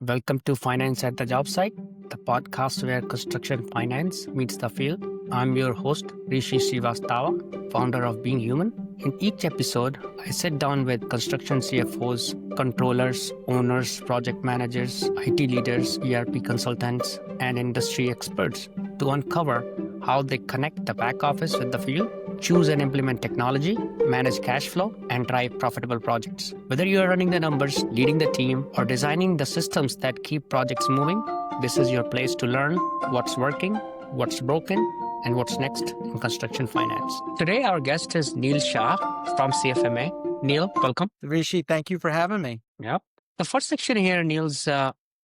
Welcome to Finance at the Jobsite, the podcast where construction finance meets the field. I'm your host, Rishi Srivastava, founder of Being Human. In each episode, I sit down with construction CFOs, controllers, owners, project managers, IT leaders, ERP consultants, and industry experts to uncover how they connect the back office with the field, choose and implement technology, manage cash flow, and drive profitable projects. Whether you are running the numbers, leading the team, or designing the systems that keep projects moving, this is your place to learn what's working, what's broken, and what's next in construction finance. Today, our guest is Neil Shah from CFMA. Neil, welcome. Rishi, thank you for having me. Yep. The first section here, Neil's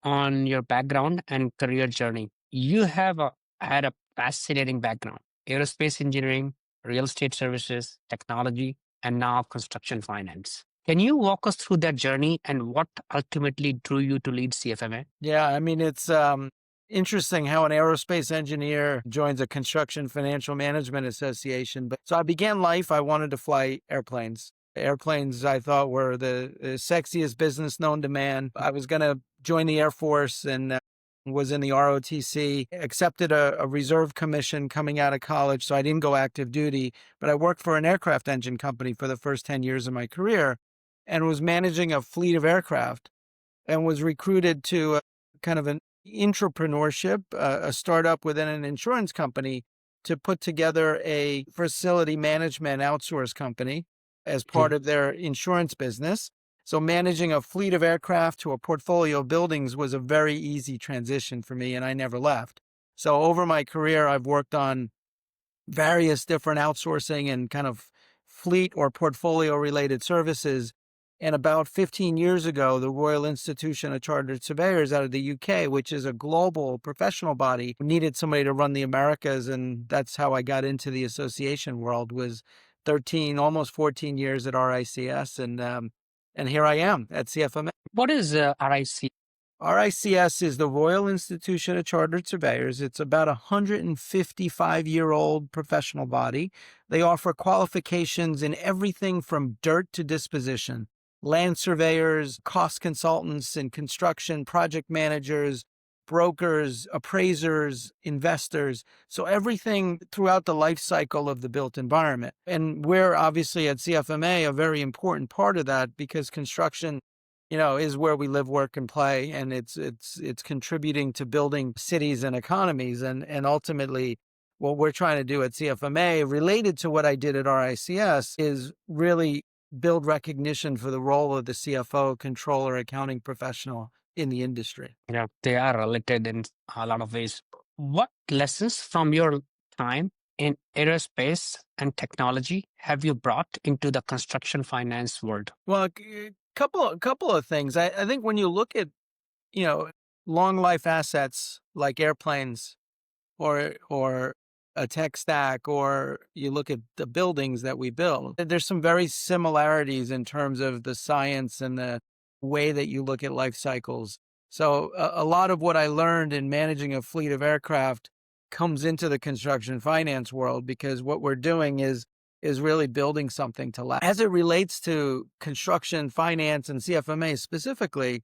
on your background and career journey. You have had a fascinating background: aerospace engineering, real estate services, technology, and now construction finance. Can you walk us through that journey and what ultimately drew you to lead CFMA? Yeah, I mean, it's interesting how an aerospace engineer joins a construction financial management association. But so I began life, I wanted to fly airplanes. Airplanes, I thought, were the sexiest business known to man. I was going to join the Air Force and was in the ROTC, accepted a reserve commission coming out of college, so I didn't go active duty, but I worked for an aircraft engine company for the first 10 years of my career and was managing a fleet of aircraft and was recruited to kind of an entrepreneurship, a startup within an insurance company to put together a facility management outsource company as part of their insurance business. So managing a fleet of aircraft to a portfolio of buildings was a very easy transition for me, and I never left. So over my career, I've worked on various different outsourcing and kind of fleet or portfolio related services. And about 15 years ago, the Royal Institution of Chartered Surveyors out of the UK, which is a global professional body, needed somebody to run the Americas. And that's how I got into the association world, was 13, almost 14 years at RICS. And here I am at CFMA. What is RIC? RICS is the Royal Institution of Chartered Surveyors. It's about a 155-year-old professional body. They offer qualifications in everything from dirt to disposition. Land surveyors, cost consultants in construction, project managers, brokers, appraisers, investors. So everything throughout the life cycle of the built environment. And we're obviously at CFMA a very important part of that because construction, is where we live, work, and play. And it's contributing to building cities and economies. And ultimately, what we're trying to do at CFMA, related to what I did at RICS, is really build recognition for the role of the CFO, controller, accounting professional in the industry. Yeah, they are related in a lot of ways. What lessons from your time in aerospace and technology have you brought into the construction finance world? Well, a couple of things. I think when you look at, long life assets like airplanes or a tech stack, or you look at the buildings that we build, there's some very similarities in terms of the science and the way that you look at life cycles. So a lot of what I learned in managing a fleet of aircraft comes into the construction finance world, because what we're doing is really building something to last. As it relates to construction finance and CFMA specifically,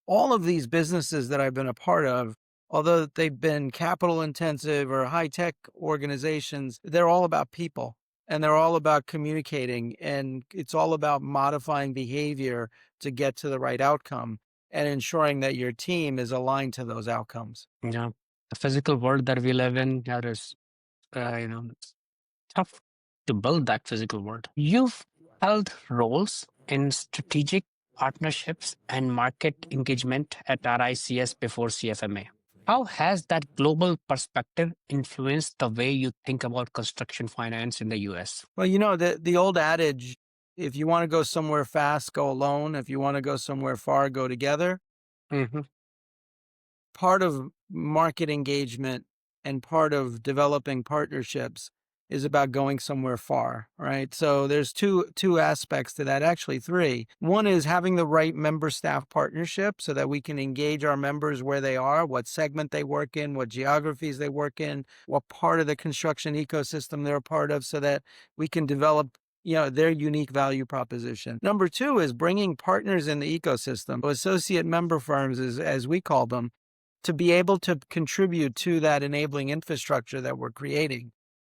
all of these businesses that I've been a part of, although they've been capital intensive or high tech organizations, they're all about people. And they're all about communicating, and it's all about modifying behavior to get to the right outcome and ensuring that your team is aligned to those outcomes. Yeah, the physical world that we live in, that is, it's tough to build that physical world. You've held roles in strategic partnerships and market engagement at RICS before CFMA. How has that global perspective influenced the way you think about construction finance in the US? Well, the old adage, if you want to go somewhere fast, go alone. If you want to go somewhere far, go together. Mm-hmm. Part of market engagement and part of developing partnerships is about going somewhere far, right? So there's two aspects to that, actually three. One is having the right member staff partnership so that we can engage our members where they are, what segment they work in, what geographies they work in, what part of the construction ecosystem they're a part of, so that we can develop their unique value proposition. Number two is bringing partners in the ecosystem, associate member firms, as we call them, to be able to contribute to that enabling infrastructure that we're creating.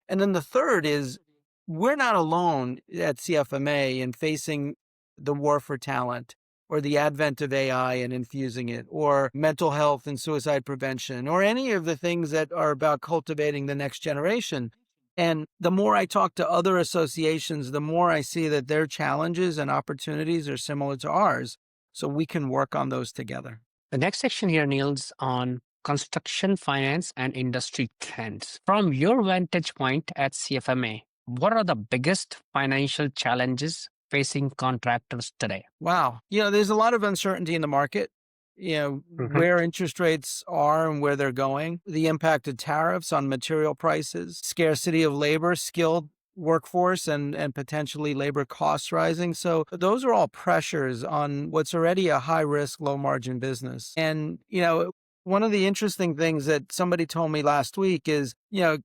And then the third is we're not alone at CFMA in facing the war for talent or the advent of AI and infusing it, or mental health and suicide prevention, or any of the things that are about cultivating the next generation. And the more I talk to other associations, the more I see that their challenges and opportunities are similar to ours. So we can work on those together. The next section here, Niels, on construction finance and industry trends. From your vantage point at CFMA, what are the biggest financial challenges facing contractors today? Wow. There's a lot of uncertainty in the market, where interest rates are and where they're going, the impact of tariffs on material prices, scarcity of labor, skilled workforce, and potentially labor costs rising. So those are all pressures on what's already a high risk, low margin business. And, one of the interesting things that somebody told me last week is,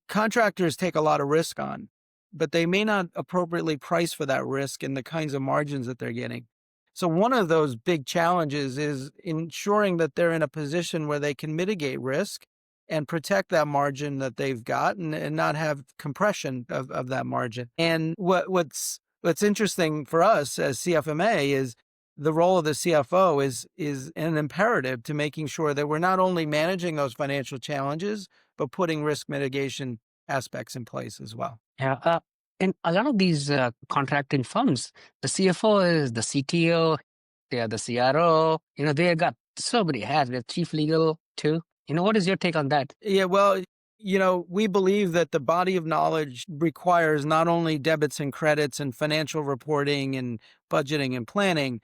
contractors take a lot of risk on, but they may not appropriately price for that risk and the kinds of margins that they're getting. So one of those big challenges is ensuring that they're in a position where they can mitigate risk and protect that margin that they've got and not have compression of that margin. And what's interesting for us as CFMA is the role of the CFO is an imperative to making sure that we're not only managing those financial challenges, but putting risk mitigation aspects in place as well. Yeah. In a lot of these contracting firms, the CFO is the CTO, they are the CRO, they got so many hats. They're chief legal too. What is your take on that? Yeah, well, we believe that the body of knowledge requires not only debits and credits and financial reporting and budgeting and planning,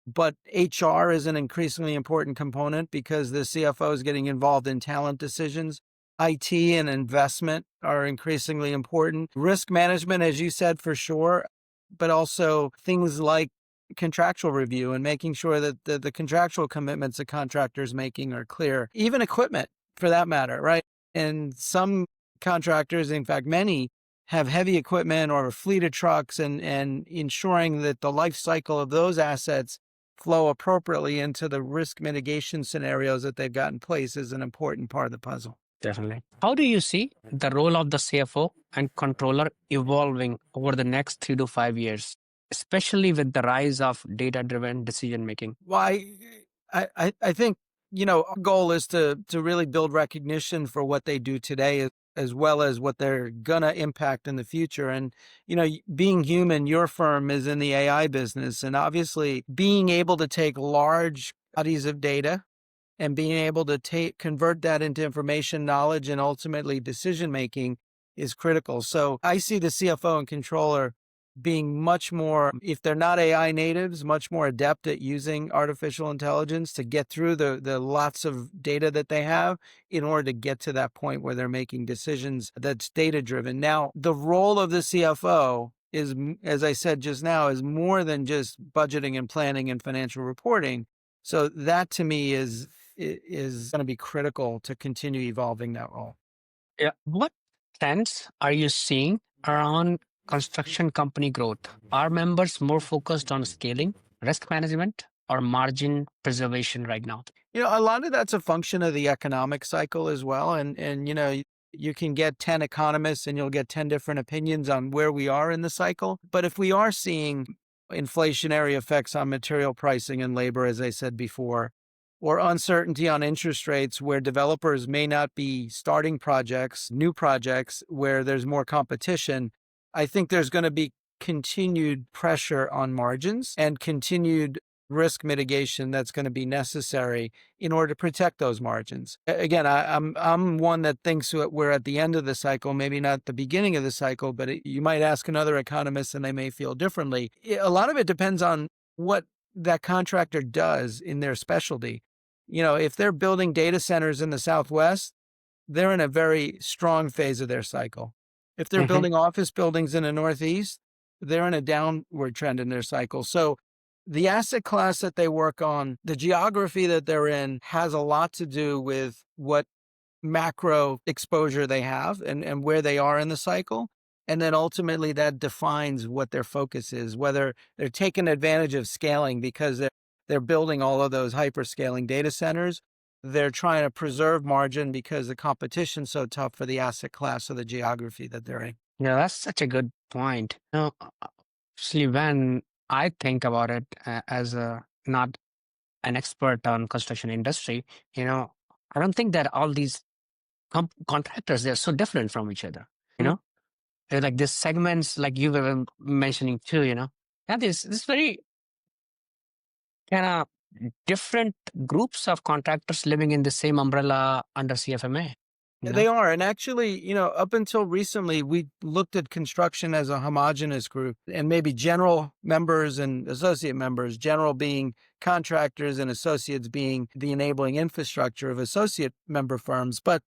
but HR is an increasingly important component because the CFO is getting involved in talent decisions. IT and investment are increasingly important. Risk management, as you said, for sure, but also things like contractual review and making sure that the contractual commitments the contractors making are clear. Even equipment, for that matter, right? And some contractors, in fact, many, have heavy equipment or a fleet of trucks, and ensuring that the life cycle of those assets flow appropriately into the risk mitigation scenarios that they've got in place is an important part of the puzzle. Definitely. How do you see the role of the CFO and controller evolving over the next 3 to 5 years, especially with the rise of data-driven decision making? Well, I think, our goal is to really build recognition for what they do today as well as what they're going to impact in the future. And, Being Human, your firm is in the AI business. And obviously being able to take large bodies of data and being able to convert that into information, knowledge, and ultimately decision-making is critical. So I see the CFO and controller being much more, if they're not AI natives, much more adept at using artificial intelligence to get through the lots of data that they have in order to get to that point where they're making decisions that's data-driven. Now, the role of the CFO is, as I said just now, is more than just budgeting and planning and financial reporting. So that to me is going to be critical to continue evolving that role. Yeah. What trends are you seeing around construction company growth? Are members more focused on scaling, risk management, or margin preservation right now? A lot of that's a function of the economic cycle as well. And you can get 10 economists and you'll get 10 different opinions on where we are in the cycle. But if we are seeing inflationary effects on material pricing and labor, as I said before, or uncertainty on interest rates where developers may not be starting new projects where there's more competition, I think there's going to be continued pressure on margins and continued risk mitigation that's going to be necessary in order to protect those margins. Again, I'm one that thinks we're at the end of the cycle, maybe not the beginning of the cycle, but you might ask another economist and they may feel differently. A lot of it depends on what that contractor does in their specialty. If they're building data centers in the Southwest, they're in a very strong phase of their cycle. If they're building office buildings in the Northeast, they're in a downward trend in their cycle. So the asset class that they work on, the geography that they're in, has a lot to do with what macro exposure they have and where they are in the cycle. And then ultimately that defines what their focus is, whether they're taking advantage of scaling because they're building all of those hyperscaling data centers. They're trying to preserve margin because the competition's so tough for the asset class or the geography that they're in. Yeah, that's such a good point. Actually, when I think about it as a not an expert on construction industry, you know, I don't think that all these contractors they're so different from each other. You Mm. know, like this segments, like you were mentioning too. Yeah, this very kind of different groups of contractors living in the same umbrella under CFMA. You They know. are. And actually, up until recently, we looked at construction as a homogenous group and maybe general members and associate members, general being contractors and associates being the enabling infrastructure of associate member firms. But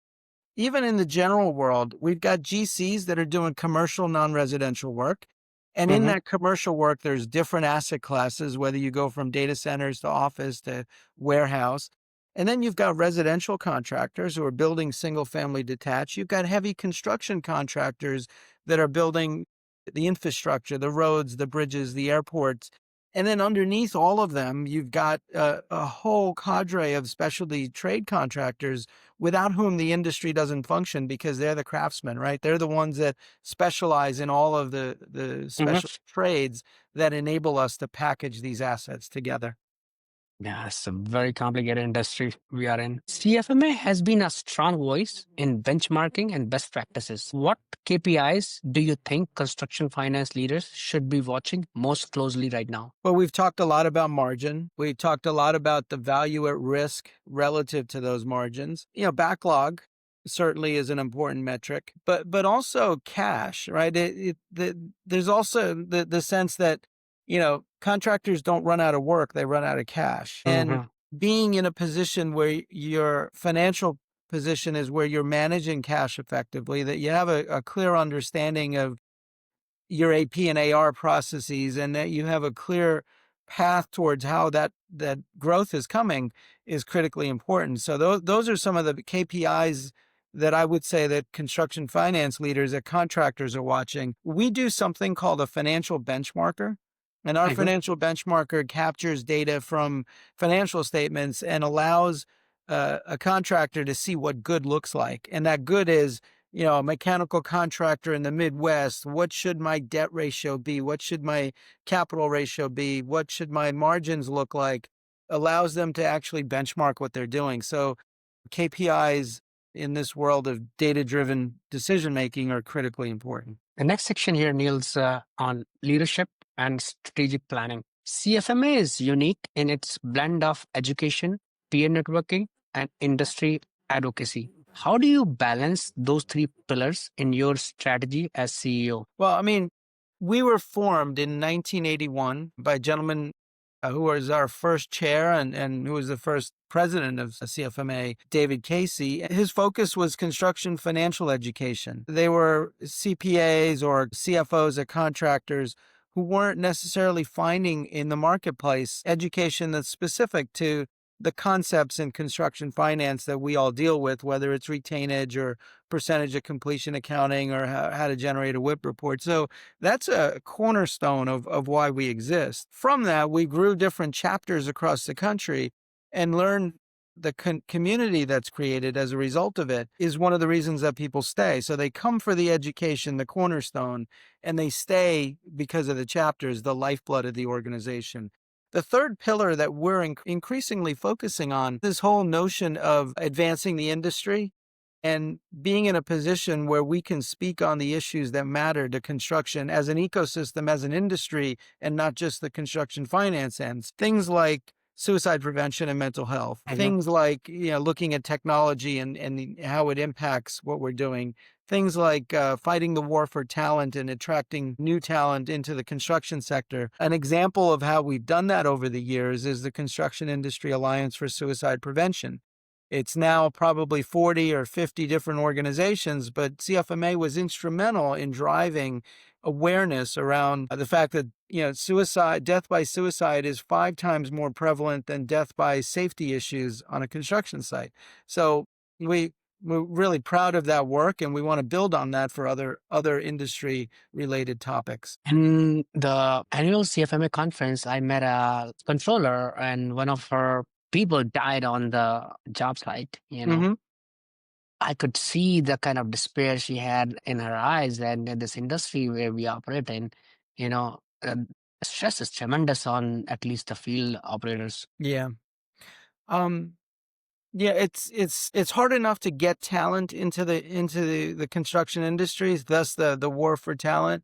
even in the general world, we've got GCs that are doing commercial non-residential work. And in Hmm. that commercial work, there's different asset classes, whether you go from data centers to office to warehouse. And then you've got residential contractors who are building single family detached. You've got heavy construction contractors that are building the infrastructure, the roads, the bridges, the airports. And then underneath all of them, you've got a whole cadre of specialty trade contractors without whom the industry doesn't function because they're the craftsmen, right? They're the ones that specialize in all of the Hmm. special trades that enable us to package these assets together. Yeah, it's a very complicated industry we are in. CFMA has been a strong voice in benchmarking and best practices. What KPIs do you think construction finance leaders should be watching most closely right now? Well, we've talked a lot about margin. We talked a lot about the value at risk relative to those margins. Backlog certainly is an important metric, but also cash, right? There's also the sense that contractors don't run out of work; they run out of cash. And Hmm. being in a position where your financial position is where you're managing cash effectively, that you have a clear understanding of your AP and AR processes and that you have a clear path towards how that growth is coming is critically important. So those are some of the KPIs that I would say that construction finance leaders at contractors are watching. We do something called a financial benchmarker. And our Hmm. financial benchmarker captures data from financial statements and allows a contractor to see what good looks like. And that good is a mechanical contractor in the Midwest, what should my debt ratio be? What should my capital ratio be? What should my margins look like? Allows them to actually benchmark what they're doing. So KPIs in this world of data-driven decision making are critically important. The next section here, Neil's on leadership and strategic planning. CFMA is unique in its blend of education, peer networking, and industry advocacy. How do you balance those three pillars in your strategy as CEO? Well, I mean, we were formed in 1981 by a gentleman who was our first chair and who was the first president of CFMA, David Casey. His focus was construction financial education. They were CPAs or CFOs at contractors who weren't necessarily finding in the marketplace education that's specific to the concepts in construction finance that we all deal with, whether it's retainage or percentage of completion accounting or how to generate a WIP report. So that's a cornerstone of why we exist. From that, we grew different chapters across the country and learned the community that's created as a result of it is one of the reasons that people stay. So they come for the education, the cornerstone, and they stay because of the chapters, the lifeblood of the organization. The third pillar that we're increasingly focusing on, this whole notion of advancing the industry and being in a position where we can speak on the issues that matter to construction as an ecosystem, as an industry, and not just the construction finance ends. Things like suicide prevention and mental health, Mhm. things like looking at technology and how it impacts what we're doing, things like fighting the war for talent and attracting new talent into the construction sector. An example of how we've done that over the years is the Construction Industry Alliance for Suicide Prevention. It's now probably 40 or 50 different organizations, but CFMA was instrumental in driving awareness around the fact that, death by suicide is 5 times more prevalent than death by safety issues on a construction site. So we we're really proud of that work, and we want to build on that for other industry related topics. In the annual CFMA conference, I met a controller, and one of her people died on the job site. Hmm. I could see the kind of despair she had in her eyes, and in this industry where we operate in, you know, uh, stress is tremendous on at least the field operators. Yeah. Um, yeah, it's hard enough to get talent into the construction industries, thus the war for talent.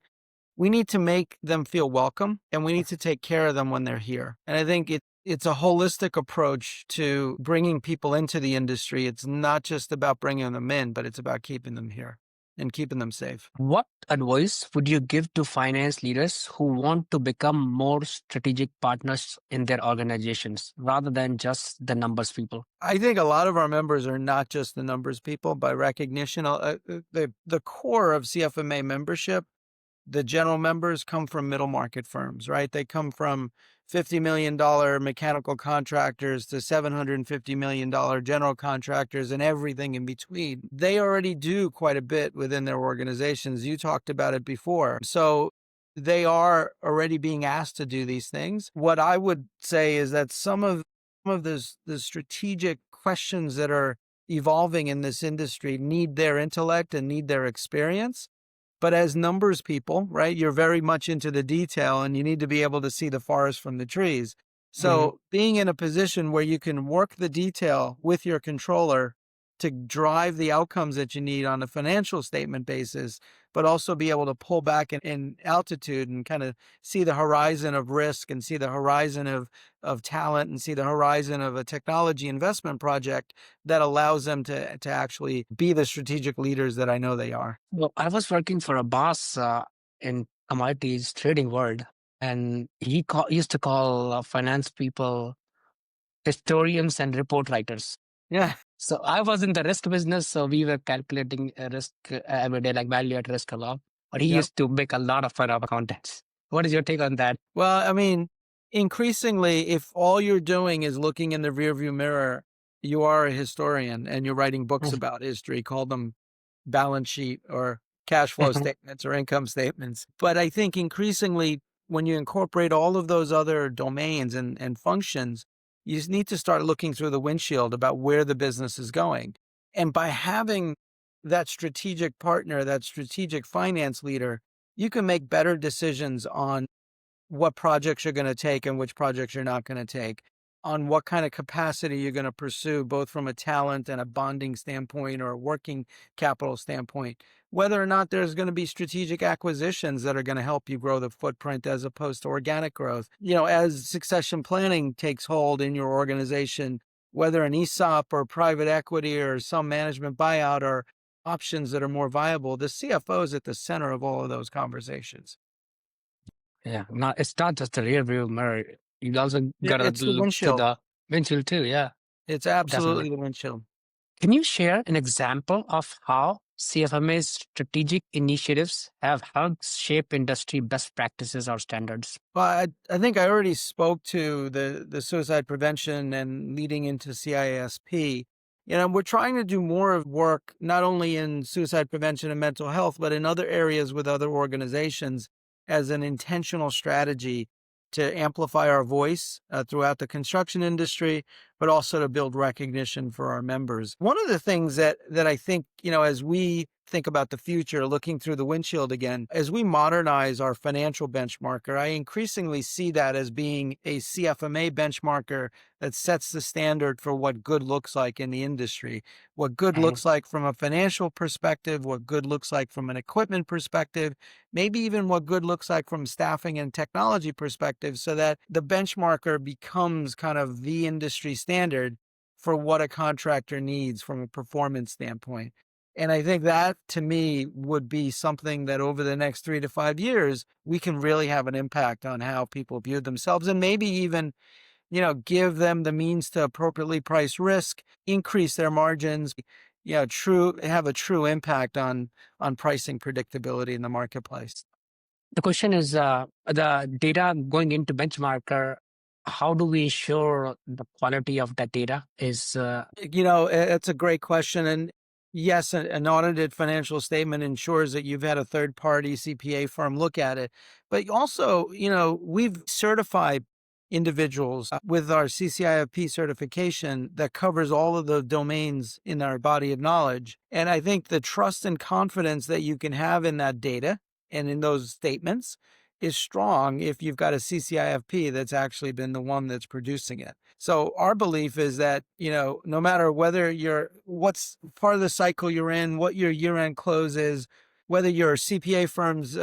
We need to make them feel welcome, and we need to take care of them when they're here. And I think it's a holistic approach to bringing people into the industry. It's not just about bringing them in, but it's about keeping them here and keeping them safe. What advice would you give to finance leaders who want to become more strategic partners in their organizations rather than just the numbers people? I think a lot of our members are not just the numbers people by recognition. The core of CFMA membership, the general members come from middle market firms, right? They come from $50 million mechanical contractors to $750 million general contractors and everything in between. They already do quite a bit within their organizations. You talked about it before. So they are already being asked to do these things. What I would say is that some of the strategic questions that are evolving in this industry need their intellect and need their experience. But as numbers people, right, you're very much into the detail and you need to be able to see the forest from the trees. Mhm. So being in a position where you can work the detail with your controller to drive the outcomes that you need on a financial statement basis, but also be able to pull back in altitude and kind of see the horizon of risk and see the horizon of talent and see the horizon of a technology investment project that allows them to actually be the strategic leaders that I know they are. Well, I was working for a boss in commodities trading world, and used to call finance people historians and report writers. Yeah. So I was in the risk business, so we were calculating a risk every day, like value at risk a lot. But he Yep. used to make a lot of fun of accountants. What is your take on that? Well, I mean, increasingly, if all you're doing is looking in the rearview mirror, you are a historian and you're writing books about history, call them balance sheet or cash flow statements or income statements. But I think increasingly, when you incorporate all of those other domains and functions, you just need to start looking through the windshield about where the business is going. And by having that strategic partner, that strategic finance leader, you can make better decisions on what projects you're going to take and which projects you're not going to take, on what kind of capacity you're going to pursue, both from a talent and a bonding standpoint or a working capital standpoint, whether or not there's going to be strategic acquisitions that are going to help you grow the footprint as opposed to organic growth. As succession planning takes hold in your organization, whether an ESOP or private equity or some management buyout are options that are more viable, the CFO is at the center of all of those conversations. Yeah, it's not just the rear view mirror. You also gotta It's the look to windshield. the windshield too. Yeah, It's definitely. absolutely the windshield. Can you share an example of how CFMA's strategic initiatives have helped shape industry best practices or standards? Well, I think I already spoke to the suicide prevention and leading into CISP. We're trying to do more of work, not only in suicide prevention and mental health, but in other areas with other organizations as an intentional strategy to amplify our voice throughout the construction industry, but also to build recognition for our members. One of the things that I think, as we think about the future, looking through the windshield again, as we modernize our financial benchmarker, I increasingly see that as being a CFMA benchmarker that sets the standard for what good looks like in the industry, what good Mhm. looks like from a financial perspective, what good looks like from an equipment perspective, maybe even what good looks like from staffing and technology perspective, so that the benchmarker becomes kind of the industry standard for what a contractor needs from a performance standpoint. And I think that to me would be something that over the next 3 to 5 years, we can really have an impact on how people view themselves and maybe even, give them the means to appropriately price risk, increase their margins, have a true impact on pricing predictability in the marketplace. The question is the data going into benchmarker. How do we ensure the quality of that data is? It's a great question. And, Yes, an audited financial statement ensures that you've had a third-party CPA firm look at it. But also, we've certified individuals with our CCIFP certification that covers all of the domains in our body of knowledge. And I think the trust and confidence that you can have in that data and in those statements is strong if you've got a CCIFP that's actually been the one that's producing it. So our belief is that, no matter what's part of the cycle you're in, what your year-end close is, whether your CPA firm's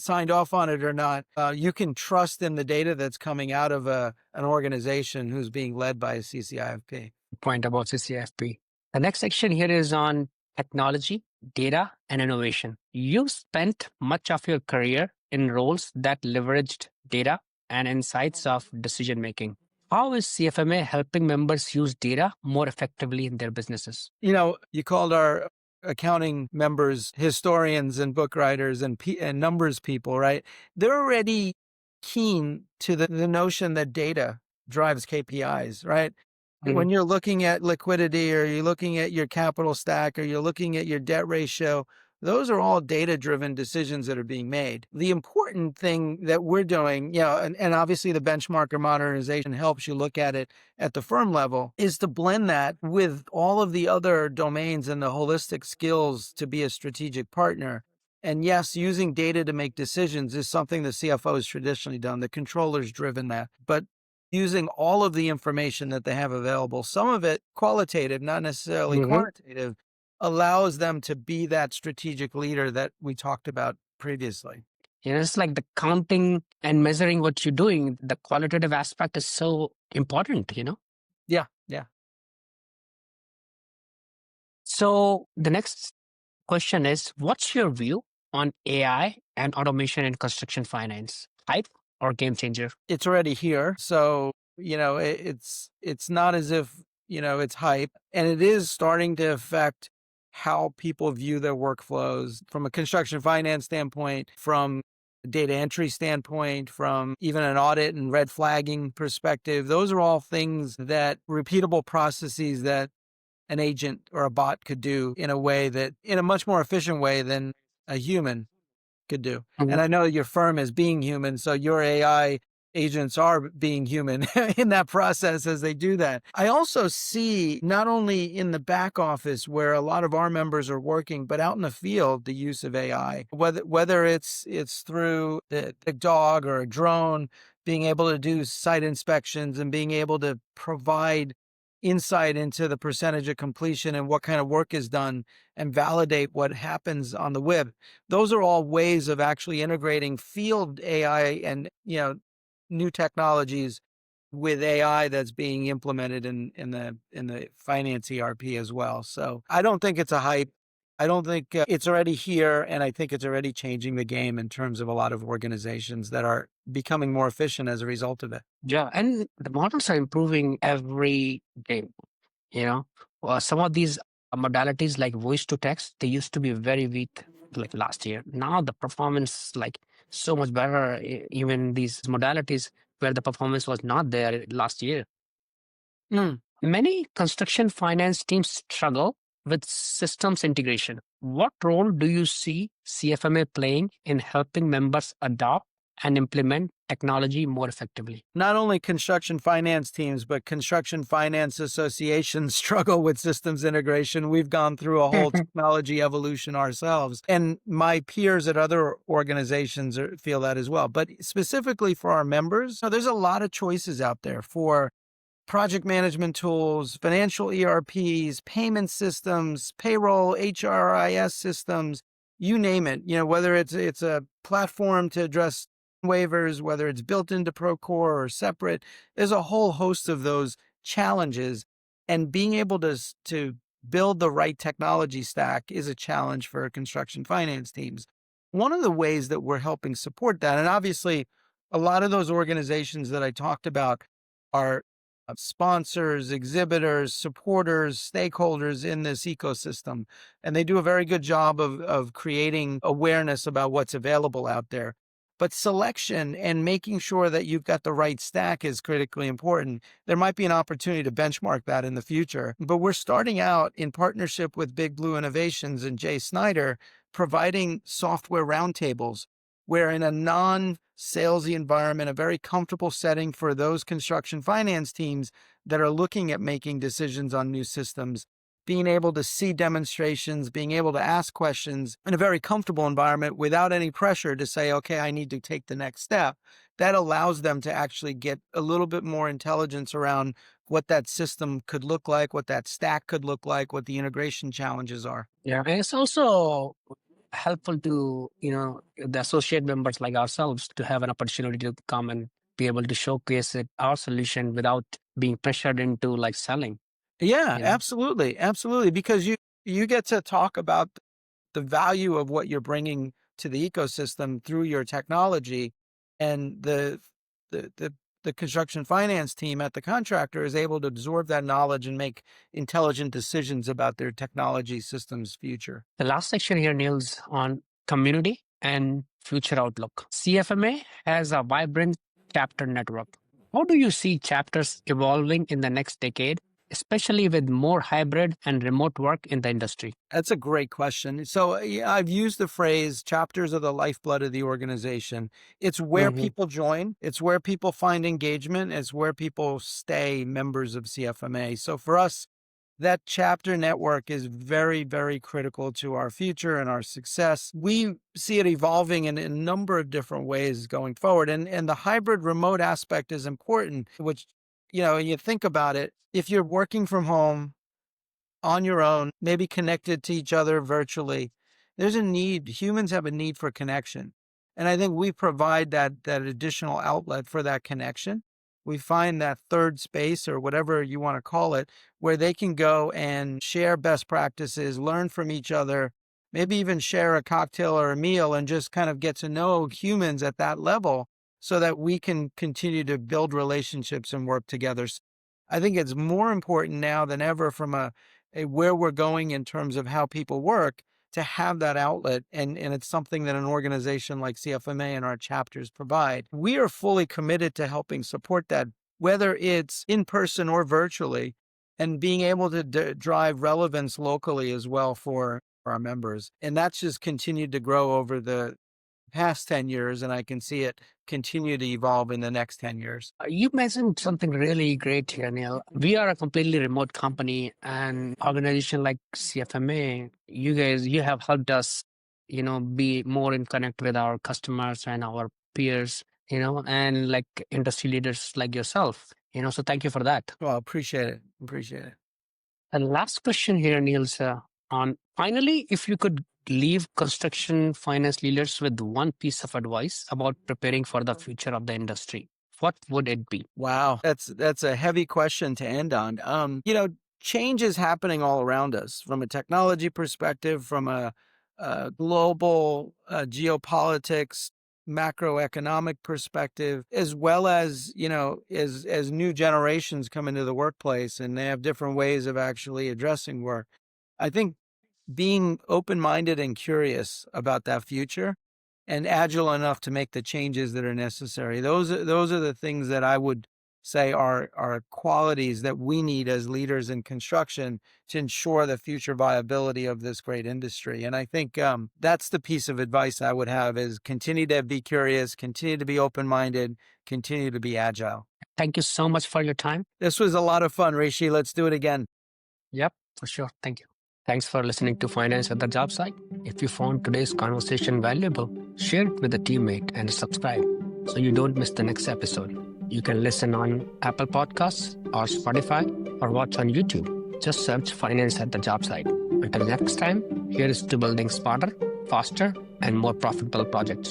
signed off on it or not, you can trust in the data that's coming out of an organization who's being led by a CCIFP. Point about CCFP. The next section here is on technology, data, and innovation. You spent much of your career in roles that leveraged data and insights of decision making. How is CFMA helping members use data more effectively in their businesses? You called our accounting members historians and book writers and numbers people, right? They're already keen to the notion that data drives KPIs, right? When you're looking at liquidity or you're looking at your capital stack or you're looking at your debt ratio, those are all data-driven decisions that are being made. The important thing that we're doing, and obviously the benchmarker modernization helps you look at it at the firm level, is to blend that with all of the other domains and the holistic skills to be a strategic partner. And yes, using data to make decisions is something the CFO has traditionally done. The controller's driven that. But using all of the information that they have available, some of it qualitative, not necessarily quantitative, allows them to be that strategic leader that we talked about previously. It's like the counting and measuring what you're doing. The qualitative aspect is so important. Yeah. So the next question is, what's your view on AI and automation in construction finance? Hype or game changer? It's already here. So, it's not as if, it's hype, and it is starting to affect how people view their workflows from a construction finance standpoint, from a data entry standpoint, from even an audit and red flagging perspective. Those are all things that repeatable processes that an agent or a bot could do in a much more efficient way than a human could do. And I know your firm is Being Human, so your AI agents are being human in that process as they do that. I also see not only in the back office where a lot of our members are working, but out in the field, the use of AI, whether it's through the dog or a drone, being able to do site inspections and being able to provide insight into the percentage of completion and what kind of work is done and validate what happens on the WIP. Those are all ways of actually integrating field AI and, new technologies with AI that's being implemented in the finance ERP as well. So I don't think it's a hype. I don't think it's already here, and I think it's already changing the game in terms of a lot of organizations that are becoming more efficient as a result of it. Yeah, and the models are improving every day. Some of these modalities like voice to text, they used to be very weak like last year. Now the performance like so much better. Even these modalities where the performance was not there last year. Many construction finance teams struggle with systems integration. What role do you see CFMA playing in helping members adopt and implement technology more effectively? Not only construction finance teams, but construction finance associations struggle with systems integration. We've gone through a whole technology evolution ourselves. And my peers at other organizations feel that as well. But specifically for our members, there's a lot of choices out there for project management tools, financial ERPs, payment systems, payroll, HRIS systems, you name it. Whether it's a platform to address waivers, whether it's built into Procore or separate, there's a whole host of those challenges. And being able to build the right technology stack is a challenge for construction finance teams. One of the ways that we're helping support that, and obviously a lot of those organizations that I talked about are sponsors, exhibitors, supporters, stakeholders in this ecosystem. And they do a very good job of creating awareness about what's available out there. But selection and making sure that you've got the right stack is critically important. There might be an opportunity to benchmark that in the future, but we're starting out in partnership with Big Blue Innovations and Jay Snyder, providing software roundtables where in a non-salesy environment, a very comfortable setting for those construction finance teams that are looking at making decisions on new systems, being able to see demonstrations, being able to ask questions in a very comfortable environment without any pressure to say, okay, I need to take the next step. That allows them to actually get a little bit more intelligence around what that system could look like, what that stack could look like, what the integration challenges are. Yeah, and it's also helpful to, the associate members like ourselves to have an opportunity to come and be able to showcase our solution without being pressured into like selling. Yeah, You know? absolutely. Absolutely. Because you get to talk about the value of what you're bringing to the ecosystem through your technology, and the construction finance team at the contractor is able to absorb that knowledge and make intelligent decisions about their technology system's future. The last section here, Neil's on community and future outlook. CFMA has a vibrant chapter network. How do you see chapters evolving in the next decade, especially with more hybrid and remote work in the industry? That's a great question. So yeah, I've used the phrase chapters are the lifeblood of the organization. It's where Mhm. people join. It's where people find engagement. It's where people stay members of CFMA. So for us, that chapter network is very, very critical to our future and our success. We see it evolving in a number of different ways going forward. And the hybrid remote aspect is important, which, you think about it, if you're working from home, on your own, maybe connected to each other virtually. There's a need, humans have a need for connection. And I think we provide that additional outlet for that connection. We find that third space or whatever you want to call it, where they can go and share best practices, learn from each other, maybe even share a cocktail or a meal and just kind of get to know humans at that level so that we can continue to build relationships and work together. I think it's more important now than ever from where we're going in terms of how people work to have that outlet. And it's something that an organization like CFMA and our chapters provide. We are fully committed to helping support that, whether it's in person or virtually, and being able to drive relevance locally as well for our members. And that's just continued to grow over the past 10 years, and I can see it continue to evolve in the next 10 years. You mentioned something really great here, Neil. We are a completely remote company, and organization like CFMA, you have helped us, be more in connect with our customers and our peers, and like industry leaders like yourself, so thank you for that. Well, appreciate it. Appreciate it. And last question here, Niels, on finally, if you could leave construction finance leaders with one piece of advice about preparing for the future of the industry, what would it be? Wow, that's a heavy question to end on. Change is happening all around us from a technology perspective, from a global geopolitics, macroeconomic perspective, as well as as new generations come into the workplace and they have different ways of actually addressing work. I think being open-minded and curious about that future and agile enough to make the changes that are necessary. Those are the things that I would say are qualities that we need as leaders in construction to ensure the future viability of this great industry. And I think that's the piece of advice I would have is continue to be curious, continue to be open-minded, continue to be agile. Thank you so much for your time. This was a lot of fun, Rishi. Let's do it again. Yep, for sure. Thank you. Thanks for listening to Finance at the Job Site. If you found today's conversation valuable, share it with a teammate and subscribe so you don't miss the next episode. You can listen on Apple Podcasts or Spotify or watch on YouTube. Just search Finance at the Job Site. Until next time, here is to building smarter, faster, and more profitable projects.